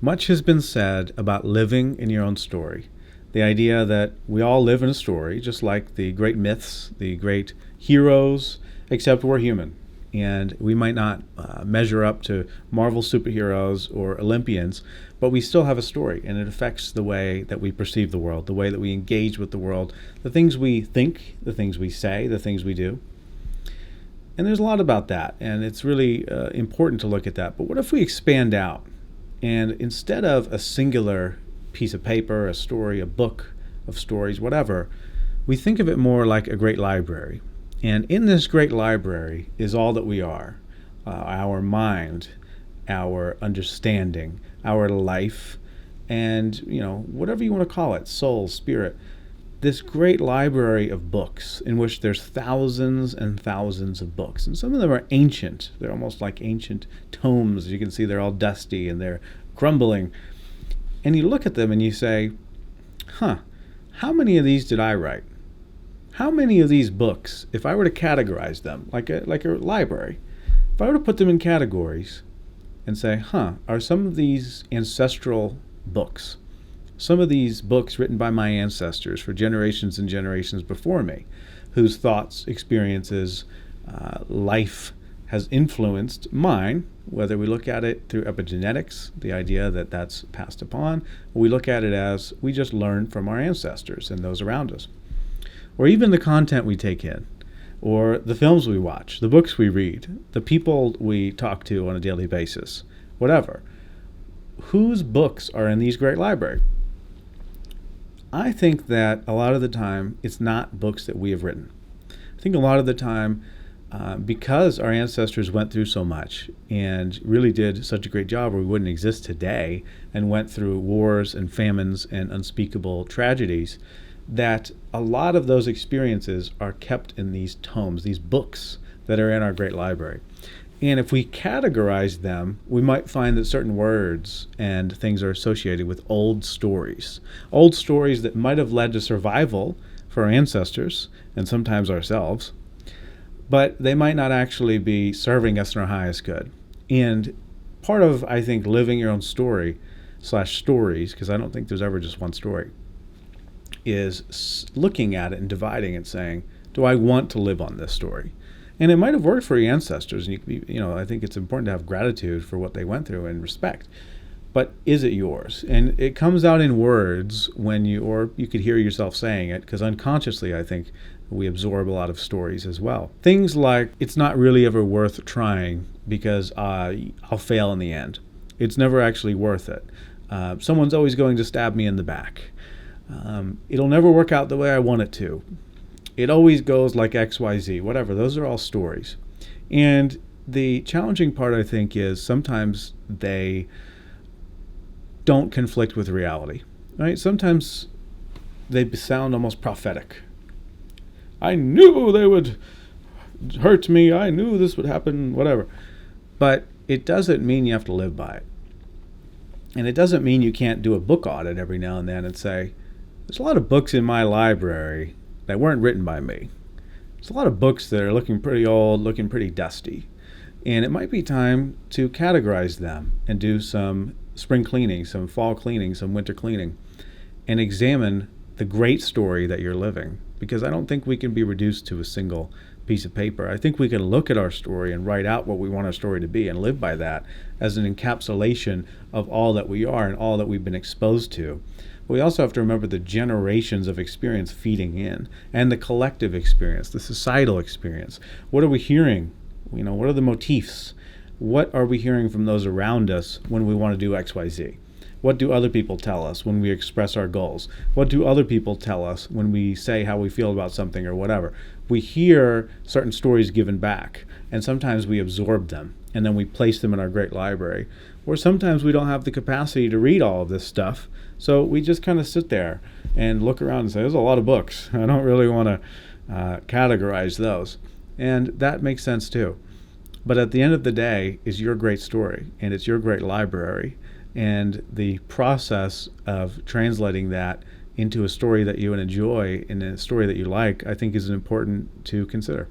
Much has been said about living in your own story. The idea that we all live in a story, just like the great myths, the great heroes, except we're human. And we might not measure up to Marvel superheroes or Olympians, but we still have a story, and it affects the way that we perceive the world, the way that we engage with the world, the things we think, the things we say, the things we do. And there's a lot about that, and it's really important to look at that. But what if we expand out, and instead of a singular piece of paper, a story, a book of stories, whatever, we think of it more like a great library. And in this great library is all that we are, our mind, our understanding, our life, and whatever you want to call it, soul, spirit. This great library of books in which there's thousands and thousands of books. And some of them are ancient. They're almost like ancient tomes. You can see they're all dusty and they're crumbling. And you look at them and you say, how many of these did I write? How many of these books, if I were to categorize them like a library, if I were to put them in categories and say, are some of these ancestral books, some of these books written by my ancestors for generations and generations before me, whose thoughts, experiences, life has influenced mine, whether we look at it through epigenetics, the idea that that's passed upon, or we look at it as we just learn from our ancestors and those around us. Or even the content we take in, or the films we watch, the books we read, the people we talk to on a daily basis, whatever. Whose books are in these great libraries? I think that a lot of the time it's not books that we have written. I think a lot of the time, because our ancestors went through so much and really did such a great job, or we wouldn't exist today, and went through wars and famines and unspeakable tragedies, that a lot of those experiences are kept in these tomes, these books that are in our great library. And if we categorize them, we might find that certain words and things are associated with old stories that might have led to survival for our ancestors and sometimes ourselves, but they might not actually be serving us in our highest good. And part of, I think, living your own story / stories, because I don't think there's ever just one story, is looking at it and dividing it, saying, do I want to live on this story? And it might have worked for your ancestors, and I think it's important to have gratitude for what they went through and respect. But is it yours? And it comes out in words when you could hear yourself saying it, because unconsciously, I think, we absorb a lot of stories as well. Things like, it's not really ever worth trying because I'll fail in the end. It's never actually worth it. Someone's always going to stab me in the back. It'll never work out the way I want it to. It always goes like XYZ, whatever. Those are all stories. And the challenging part, I think, is sometimes they don't conflict with reality, right? Sometimes they sound almost prophetic. I knew they would hurt me. I knew this would happen, whatever. But it doesn't mean you have to live by it. And it doesn't mean you can't do a book audit every now and then and say, there's a lot of books in my library that weren't written by me. There's a lot of books that are looking pretty old, looking pretty dusty. And it might be time to categorize them and do some spring cleaning, some fall cleaning, some winter cleaning, and examine the great story that you're living. Because I don't think we can be reduced to a single piece of paper. I think we can look at our story and write out what we want our story to be and live by that as an encapsulation of all that we are and all that we've been exposed to. But we also have to remember the generations of experience feeding in, and the collective experience, the societal experience. What are we hearing? What are the motifs? What are we hearing from those around us when we want to do XYZ? What do other people tell us when we express our goals? What do other people tell us when we say how we feel about something or whatever? We hear certain stories given back, and sometimes we absorb them, and then we place them in our great library. Or sometimes we don't have the capacity to read all of this stuff, so we just kind of sit there and look around and say, there's a lot of books. I don't really want to categorize those. And that makes sense too. But at the end of the day is your great story, and it's your great library. And the process of translating that into a story that you enjoy and a story that you like, I think is important to consider.